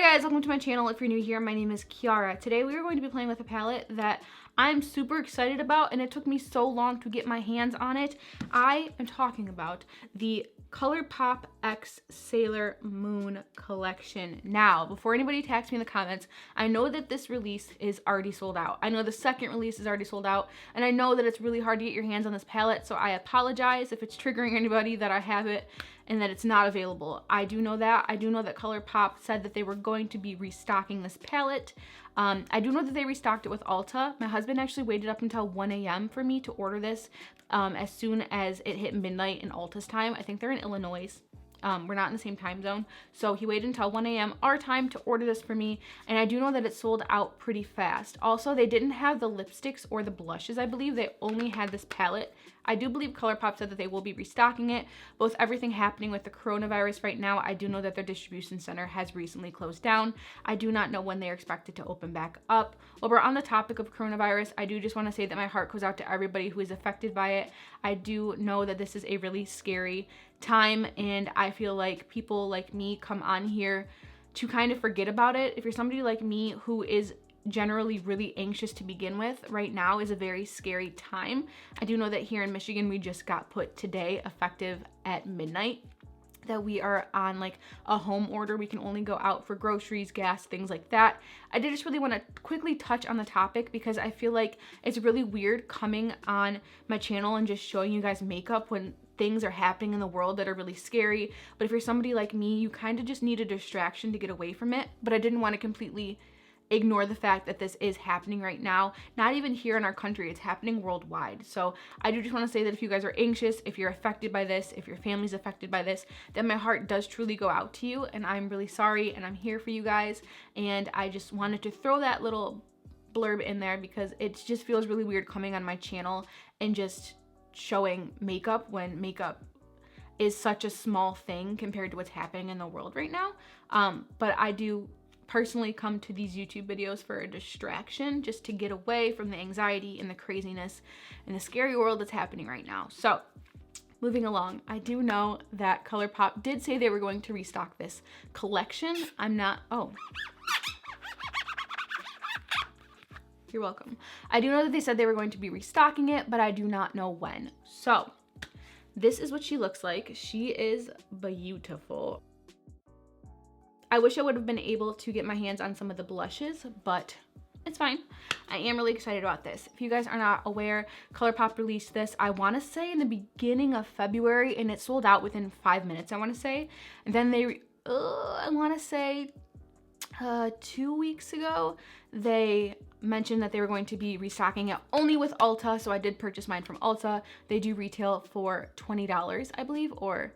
guys, welcome to my channel. If you're new here, my name is Kiara. Today we are going to be playing with a palette that I'm super excited about, and it took me so long to get my hands on it. I am talking about the Colourpop X Sailor Moon collection. Now, before anybody attacks me in the comments, I know that this release is already sold out. I know the second release is already sold out, and I know that it's really hard to get your hands on this palette, so I apologize if it's triggering anybody that I have it and that it's not available. I do know that. I do know that Colourpop said that they were going to be restocking this palette. I do know that they restocked it with Ulta. My husband actually waited up until 1 a.m. for me to order this as soon as it hit midnight in Ulta's time. I think they're in Illinois. We're not in the same time zone. So he waited until 1 a.m. our time to order this for me. And I do know that it sold out pretty fast. Also, they didn't have the lipsticks or the blushes, I believe. They only had this palette. I do believe Colourpop said that they will be restocking it. With everything happening with the coronavirus right now, I do know that their distribution center has recently closed down. I do not know when they're expected to open back up. While we're on the topic of coronavirus, I do just want to say that my heart goes out to everybody who is affected by it. I do know that this is a really scary time, and I feel like people like me come on here to kind of forget about it. If you're somebody like me who is generally really anxious to begin with, right now is a very scary time. I do know that here in Michigan, we just got put today, effective at midnight, that we are on like a home order. We can only go out for groceries, gas, things like that. I did just really want to quickly touch on the topic because I feel like it's really weird coming on my channel and just showing you guys makeup when things are happening in the world that are really scary. But if you're somebody like me, you kind of just need a distraction to get away from it. But I didn't want to completely ignore the fact that this is happening right now. Not even here in our country, it's happening worldwide. So I do just want to say that if you guys are anxious, if you're affected by this, if your family's affected by this, then my heart does truly go out to you, and I'm really sorry, and I'm here for you guys. And I just wanted to throw that little blurb in there because it just feels really weird coming on my channel and just showing makeup when makeup is such a small thing compared to what's happening in the world right now. But I do personally come to these YouTube videos for a distraction, just to get away from the anxiety and the craziness and the scary world that's happening right now. So moving along, I do know that Colourpop did say they were going to restock this collection. You're welcome. I do know that they said they were going to be restocking it, but I do not know when. So this is what she looks like. She is beautiful. I wish I would have been able to get my hands on some of the blushes, but it's fine. I am really excited about this. If you guys are not aware, Colourpop released this, I want to say in the beginning of February, and it sold out within 5 minutes, I want to say. And then I want to say 2 weeks ago, they mentioned that they were going to be restocking it only with Ulta, so I did purchase mine from Ulta. They do retail for $20, I believe, or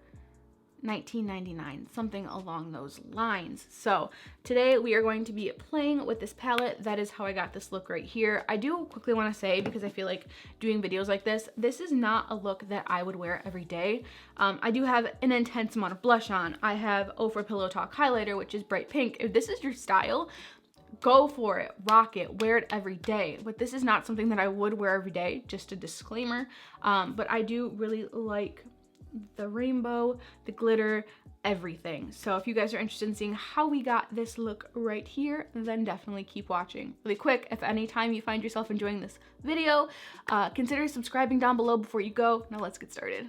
$19.99, something along those lines. So today we are going to be playing with this palette. That is how I got this look right here. I do quickly want to say, because I feel like doing videos like this is not a look that I would wear every day. I do have an intense amount of blush on. I have for Pillow Talk highlighter, which is bright pink. If this is your style, go for it, rock it, wear it every day. But this is not something that I would wear every day, just a disclaimer. But I do really like the rainbow, the glitter, everything. So if you guys are interested in seeing how we got this look right here, then definitely keep watching. Really quick, if any time you find yourself enjoying this video, consider subscribing down below before you go. Now let's get started.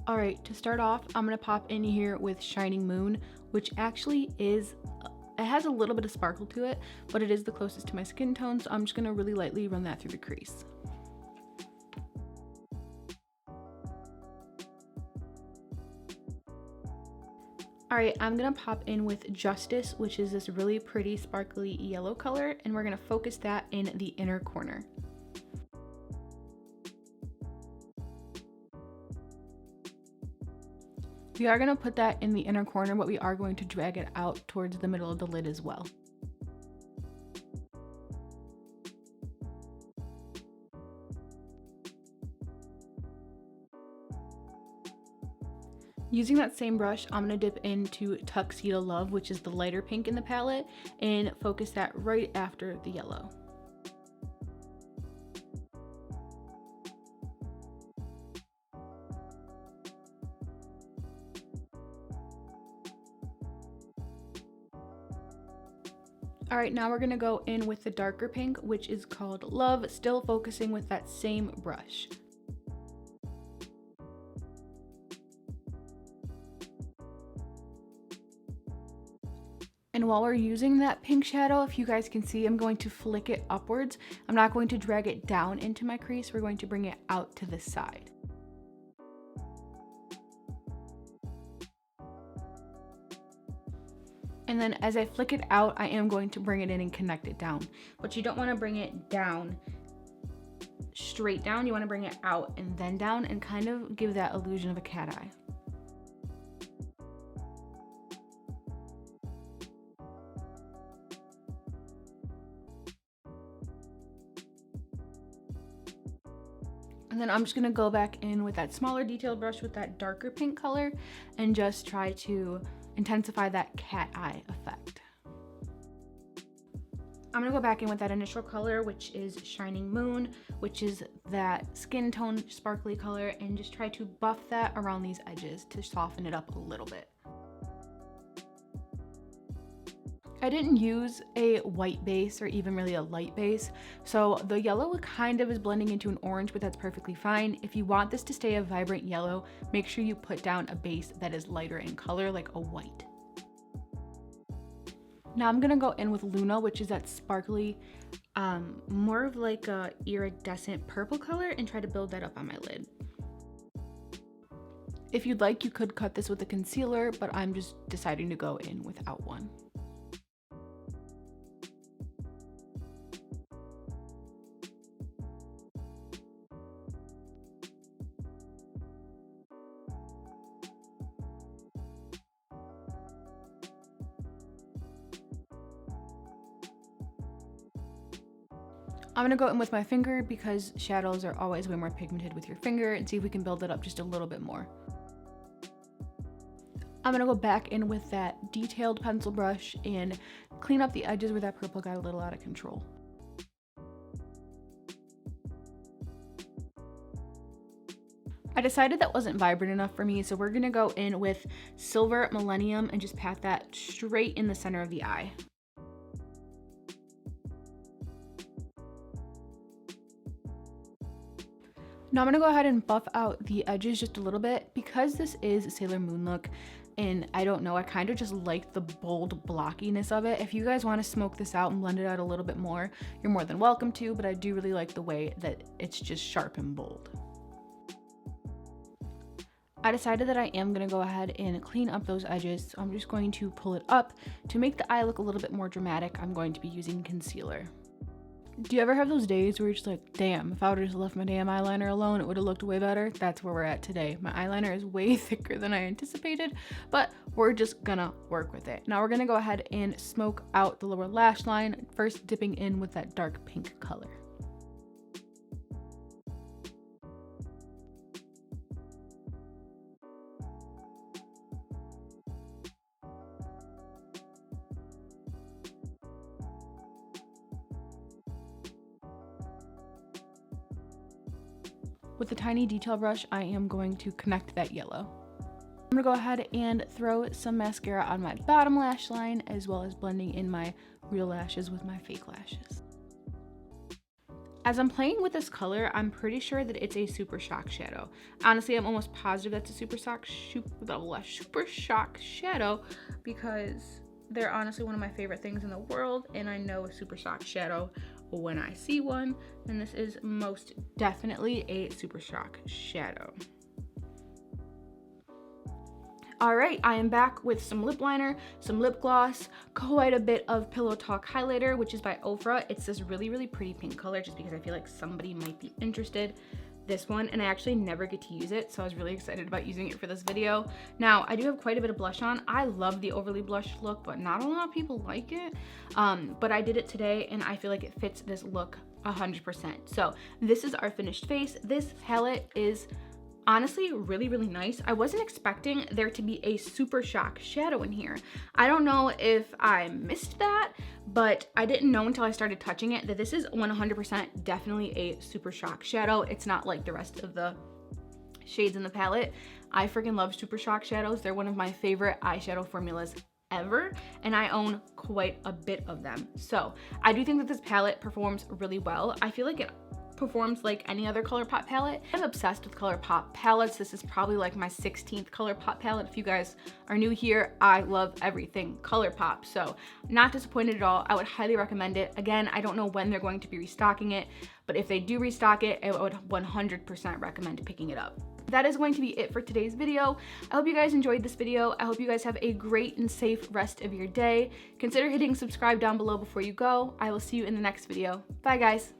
All right, to start off, I'm gonna pop in here with Shining Moon, which actually is, it has a little bit of sparkle to it, but it is the closest to my skin tone, so I'm just gonna really lightly run that through the crease. All right, I'm gonna pop in with Justice, which is this really pretty sparkly yellow color, and we're gonna focus that in the inner corner. We are going to put that in the inner corner, but we are going to drag it out towards the middle of the lid as well. Using that same brush, I'm going to dip into Tuxedo Love, which is the lighter pink in the palette, and focus that right after the yellow. All right, now we're going to go in with the darker pink, which is called Love, still focusing with that same brush. And while we're using that pink shadow, if you guys can see, I'm going to flick it upwards. I'm not going to drag it down into my crease. We're going to bring it out to the side. And then as I flick it out, I am going to bring it in and connect it down. But you don't want to bring it down, straight down. You want to bring it out and then down and kind of give that illusion of a cat eye. And then I'm just going to go back in with that smaller detailed brush with that darker pink color and just try to intensify that cat eye effect. I'm going to go back in with that initial color, which is Shining Moon, which is that skin tone sparkly color, and just try to buff that around these edges to soften it up a little bit. I didn't use a white base or even really a light base, so the yellow kind of is blending into an orange, but that's perfectly fine. If you want this to stay a vibrant yellow, make sure you put down a base that is lighter in color, like a white. Now I'm gonna go in with Luna, which is that sparkly, more of like a iridescent purple color, and try to build that up on my lid. If you'd like, you could cut this with a concealer, but I'm just deciding to go in without one. I'm gonna go in with my finger because shadows are always way more pigmented with your finger, and see if we can build it up just a little bit more. I'm gonna go back in with that detailed pencil brush and clean up the edges where that purple got a little out of control. I decided that wasn't vibrant enough for me, so we're gonna go in with Silver Millennium and just pat that straight in the center of the eye. Now I'm gonna go ahead and buff out the edges just a little bit. Because this is a Sailor Moon look, and I don't know, I kind of just like the bold blockiness of it. If you guys want to smoke this out and blend it out a little bit more, you're more than welcome to, but I do really like the way that it's just sharp and bold. I decided that I am going to go ahead and clean up those edges, so I'm just going to pull it up. To make the eye look a little bit more dramatic, I'm going to be using concealer. Do you ever have those days where you're just like, damn, if I would've just left my damn eyeliner alone, it would've looked way better? That's where we're at today. My eyeliner is way thicker than I anticipated, but we're just gonna work with it. Now we're gonna go ahead and smoke out the lower lash line, first dipping in with that dark pink color. With the tiny detail brush, I am going to connect that yellow. I'm gonna go ahead and throw some mascara on my bottom lash line, as well as blending in my real lashes with my fake lashes. As I'm playing with this color, I'm pretty sure that it's a Super Shock shadow. Honestly, I'm almost positive that's a Super Shock shadow, because they're honestly one of my favorite things in the world, and I know a Super Shock shadow when I see one, and this is most definitely a Super Shock shadow. All right, I am back with some lip liner, some lip gloss, quite a bit of Pillow Talk highlighter, which is by Ofra. It's this really, really pretty pink color, just because I feel like somebody might be interested. This one, and I actually never get to use it, so I was really excited about using it for this video. Now, I do have quite a bit of blush on. I love the overly blushed look, but not a lot of people like it. But I did it today, and I feel like it fits this look 100%. So this is our finished face. This palette is honestly really, really nice. I wasn't expecting there to be a Super Shock shadow in here. I don't know if I missed that, but I didn't know until I started touching it that this is 100% definitely a Super Shock shadow. It's not like the rest of the shades in the palette. I freaking love Super Shock shadows. They're one of my favorite eyeshadow formulas ever, and I own quite a bit of them. So I do think that this palette performs really well. I feel like it performs like any other Colourpop palette. I'm obsessed with Colourpop palettes. This is probably like my 16th Colourpop palette. If you guys are new here, I love everything Colourpop, so not disappointed at all. I would highly recommend it. Again, I don't know when they're going to be restocking it, but if they do restock it, I would 100% recommend picking it up. That is going to be it for today's video. I hope you guys enjoyed this video. I hope you guys have a great and safe rest of your day. Consider hitting subscribe down below before you go. I will see you in the next video. Bye guys.